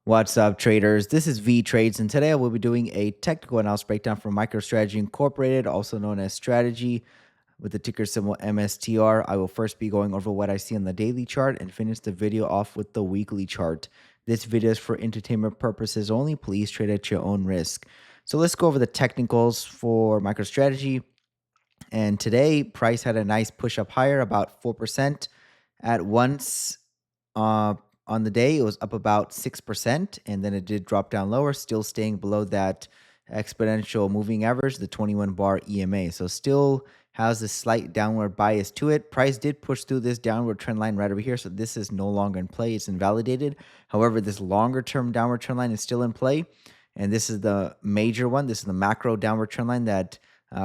What's up, traders? This is Vee Trades, and today I will be doing a technical analysis breakdown for MicroStrategy Incorporated, also known as Strategy, with the ticker symbol MSTR. I will first be going over what I see on the daily chart and finish the video off with the weekly chart. This video is for entertainment purposes only. Please trade at your own risk. So let's go over the technicals for MicroStrategy. And today, price had a nice push up higher, about 4% at once. Uh, on the day, it was up about 6%, and then it did drop down lower, still staying below that exponential moving average, the 21 bar EMA. So still has a slight downward bias to it. Price did push through this downward trend line right over here, so this is no longer in play. It's invalidated. However, this longer term downward trend line is still in play, and this is the major one. This is the macro downward trend line that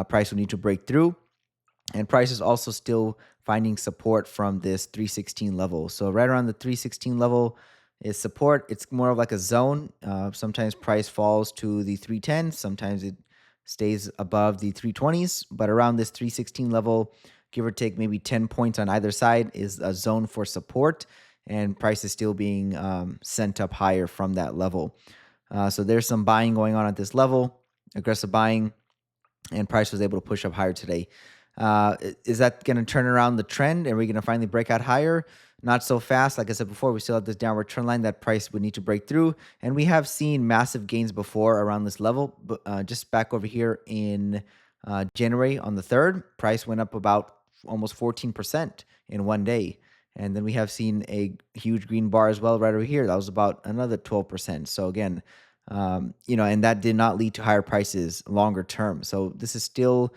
price will need to break through. And price is also still finding support from this 316 level. So right around the 316 level is support. It's more of like a zone. Sometimes price falls to the 310. Sometimes it stays above the 320s. But around this 316 level, give or take maybe 10 points on either side, is a zone for support. And price is still being sent up higher from that level. So there's some buying going on at this level, aggressive buying, and price was able to push up higher today. Is that going to turn around the trend? Are we going to finally break out higher? Not so fast. Like I said before, we still have this downward trend line that price would need to break through. And we have seen massive gains before around this level. But just back over here in January on the 3rd, price went up about almost 14% in one day. And then we have seen a huge green bar as well right over here. That was about another 12%. So again, and that did not lead to higher prices longer term. So this is still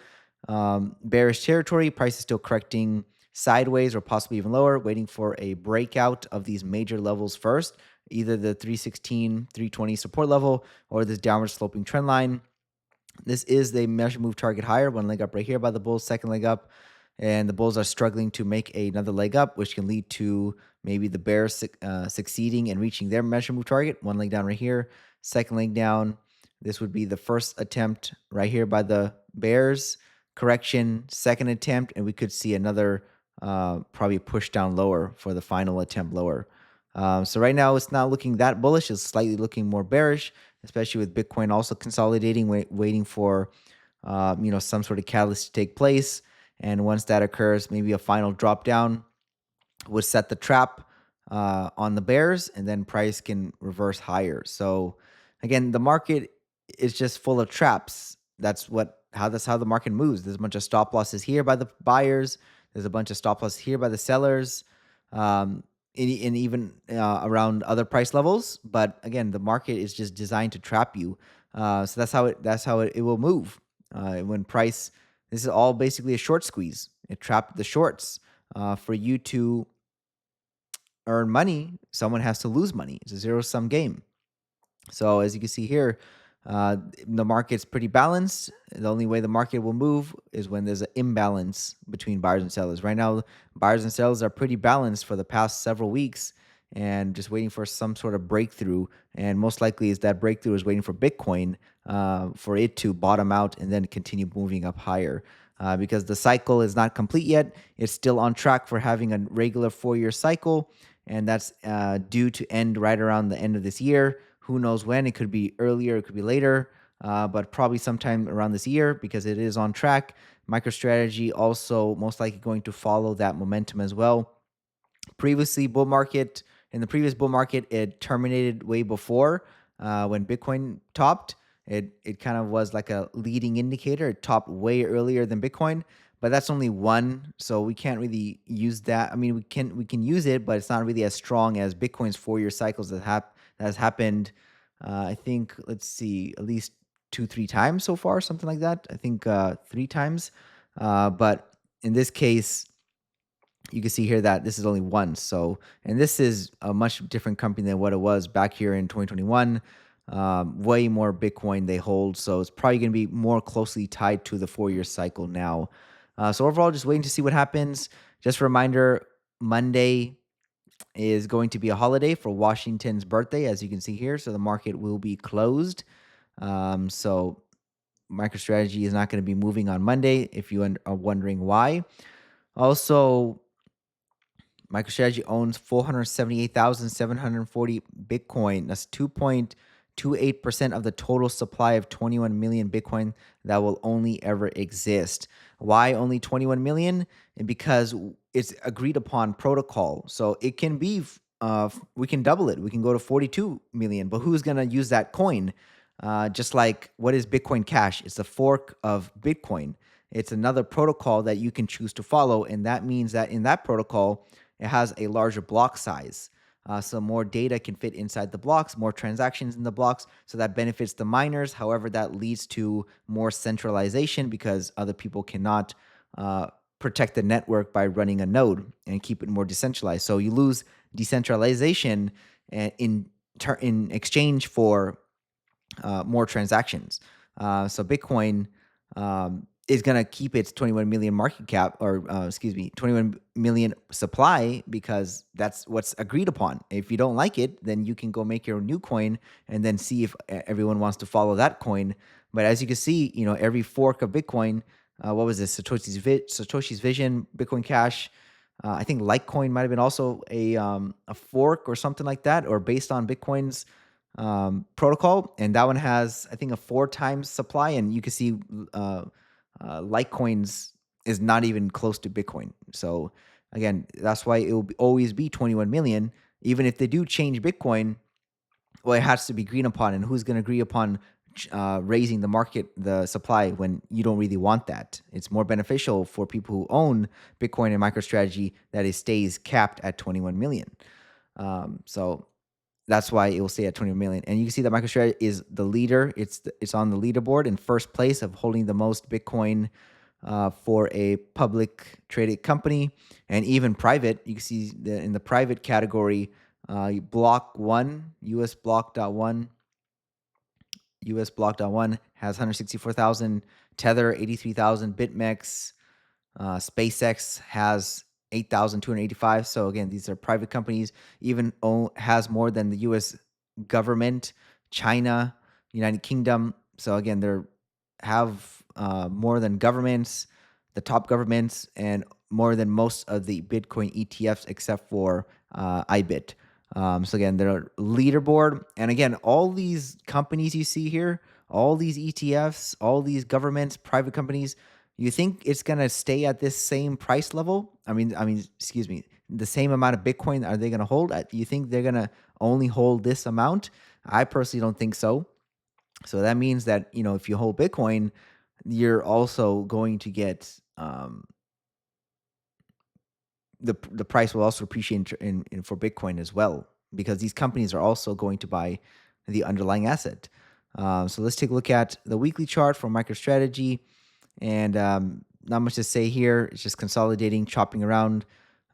bearish territory. Price is still correcting sideways or possibly even lower, waiting for a breakout of these major levels first, either the 316, 320 support level or this downward sloping trend line. This is the measure move target higher, one leg up right here by the bulls, second leg up, and the bulls are struggling to make another leg up, which can lead to maybe the bears succeeding and reaching their measure move target. One leg down right here, second leg down. This would be the first attempt right here by the bears. Correction, second attempt, and we could see another probably push down lower for the final attempt lower. So right now it's not looking that bullish. It's slightly looking more bearish, especially with Bitcoin also consolidating, waiting for some sort of catalyst to take place. And once that occurs, maybe a final drop down would set the trap on the bears, and then price can reverse higher. So again, the market is just full of traps. That's how the market moves. There's a bunch of stop losses here by the buyers. There's a bunch of stop losses here by the sellers. And even around other price levels. But again, the market is just designed to trap you. So that's how it will move. When price, this is all basically a short squeeze. It trapped the shorts. For you to earn money, someone has to lose money. It's a zero sum game. So as you can see here, the market's pretty balanced. The only way the market will move is when there's an imbalance between buyers and sellers. Right now, buyers and sellers are pretty balanced for the past several weeks and just waiting for some sort of breakthrough. And most likely is that breakthrough is waiting for Bitcoin for it to bottom out and then continue moving up higher. Because the cycle is not complete yet. It's still on track for having a regular 4-year cycle, and that's due to end right around the end of this year. Who knows when? It could be earlier, it could be later, but probably sometime around this year because it is on track. MicroStrategy also most likely going to follow that momentum as well. In the previous bull market, it terminated way before when Bitcoin topped. It kind of was like a leading indicator. It topped way earlier than Bitcoin, but that's only one, so we can't really use that. I mean, we can use it, but it's not really as strong as Bitcoin's 4-year cycles that has happened. I think, let's see, at least 2-3 times so far, something like that. I think 3 times, but in this case, you can see here that this is only one. So, and this is a much different company than what it was back here in 2021. Way more Bitcoin they hold, so it's probably going to be more closely tied to the 4-year cycle now. So overall, just waiting to see what happens. Just a reminder, Monday is going to be a holiday for Washington's birthday, as you can see here. So the market will be closed. So MicroStrategy is not going to be moving on Monday, if you are wondering why. Also, MicroStrategy owns 478,740 Bitcoin. That's 2.28% of the total supply of 21 million Bitcoin that will only ever exist. Why only 21 million? And because it's agreed upon protocol. So it can be, we can double it. We can go to 42 million, but who's going to use that coin? Just like, what is Bitcoin Cash? It's a fork of Bitcoin. It's another protocol that you can choose to follow. And that means that in that protocol, it has a larger block size. So more data can fit inside the blocks, more transactions in the blocks. So that benefits the miners. However, that leads to more centralization because other people cannot protect the network by running a node and keep it more decentralized. So you lose decentralization in exchange for more transactions. So Bitcoin is going to keep its 21 million market cap, or 21 million supply, because that's what's agreed upon. If you don't like it, then you can go make your own new coin and then see if everyone wants to follow that coin. But as you can see, every fork of Bitcoin, what was this? Satoshi's Vision, Bitcoin Cash. I think Litecoin might have been also a fork or something like that, or based on Bitcoin's protocol, and that one has, I think, a 4 times supply, and you can see Litecoin's is not even close to Bitcoin. So again, that's why it will always be 21 million. Even if they do change Bitcoin, well, it has to be agreed upon, and who's going to agree upon raising the supply when you don't really want that? It's more beneficial for people who own Bitcoin and MicroStrategy that it stays capped at 21 million. So that's why it will stay at 20 million. And you can see that MicroStrategy is the leader. It's on the leaderboard in first place of holding the most Bitcoin for a public traded company, and even private. You can see in the private category, Block One, US Block.1 has 164,000, Tether 83,000, BitMEX, SpaceX has 8,285. So again, these are private companies. Even has more than the U.S. government, China, United Kingdom. So again, they have more than governments, the top governments, and more than most of the Bitcoin ETFs except for IBIT. So again, they're leaderboard. And again, all these companies you see here, all these ETFs, all these governments, private companies, you think it's going to stay at this same price level? Excuse me, the same amount of Bitcoin are they going to hold? You think they're going to only hold this amount? I personally don't think so. So that means that, if you hold Bitcoin, you're also going to get the price will also appreciate in for Bitcoin as well, because these companies are also going to buy the underlying asset. So let's take a look at the weekly chart for MicroStrategy, and not much to say here. It's just consolidating, chopping around.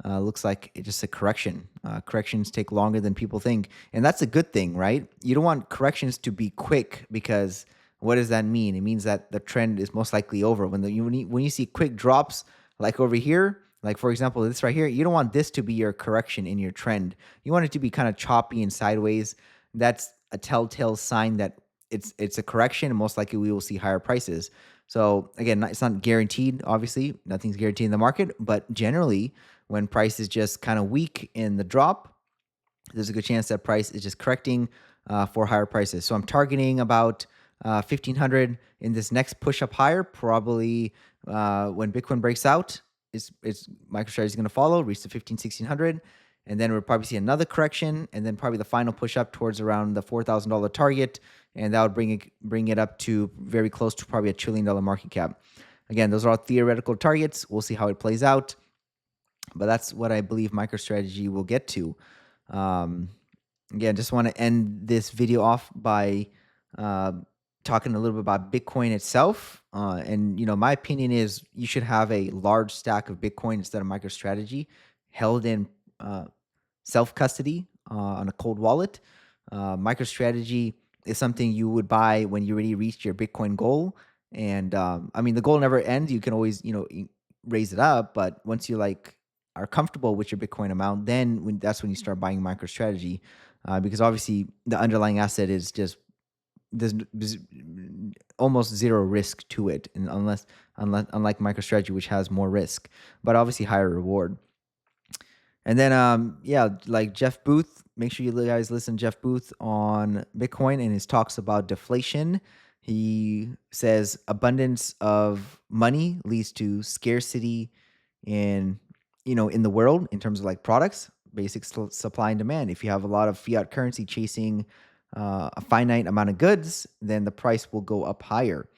Looks like it's just a correction. Corrections take longer than people think, and that's a good thing, right? You don't want corrections to be quick, because what does that mean? It means that the trend is most likely over. When you see quick drops, like over here, like for example this right here, you don't want this to be your correction in your trend. You want it to be kind of choppy and sideways. That's a telltale sign that it's a correction, and most likely we will see higher prices. So again, it's not guaranteed. Obviously, nothing's guaranteed in the market, but generally, when price is just kind of weak in the drop, there's a good chance that price is just correcting for higher prices. So I'm targeting about 1,500 in this next push up higher. Probably when Bitcoin breaks out, it's MicroStrategy is going to follow, reach the 1,600, and then we'll probably see another correction, and then probably the final push up towards around the $4,000 target, and that would bring it up to very close to probably $1 trillion market cap. Again, those are all theoretical targets. We'll see how it plays out, but that's what I believe MicroStrategy will get to. Again, just want to end this video off by talking a little bit about Bitcoin itself. And my opinion is you should have a large stack of Bitcoin instead of MicroStrategy held in self-custody on a cold wallet. MicroStrategy is something you would buy when you already reached your Bitcoin goal. And the goal never ends. You can always, raise it up. But once you are comfortable with your Bitcoin amount, then that's when you start buying MicroStrategy, because obviously the underlying asset is just there's almost zero risk to it, and unlike MicroStrategy, which has more risk, but obviously higher reward. And then, yeah, like Jeff Booth, make sure you guys listen to Jeff Booth on Bitcoin and his talks about deflation. He says abundance of money leads to scarcity in, in the world in terms of like products, basic supply and demand. If you have a lot of fiat currency chasing a finite amount of goods, then the price will go up higher.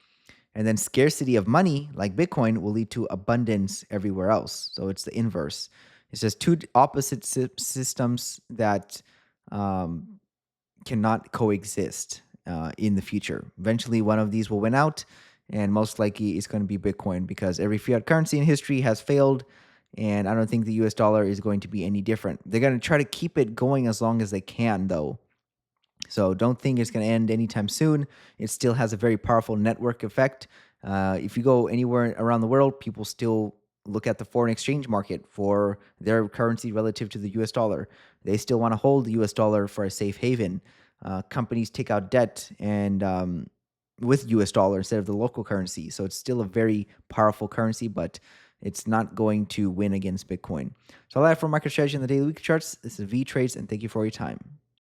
And then scarcity of money, like Bitcoin, will lead to abundance everywhere else. So it's the inverse. It's just two opposite systems that um, cannot coexist in the future. Eventually, one of these will win out, and most likely it's going to be Bitcoin because every fiat currency in history has failed. And I don't think the US dollar is going to be any different. They're going to try to keep it going as long as they can, though. So don't think it's going to end anytime soon. It still has a very powerful network effect. If you go anywhere around the world, people still look at the foreign exchange market for their currency relative to the US dollar. They still want to hold the US dollar for a safe haven. Companies take out debt and with US dollar instead of the local currency. So it's still a very powerful currency, but it's not going to win against Bitcoin. So all that for MicroStrategy in the daily week charts. This is Vee Trades, and thank you for your time.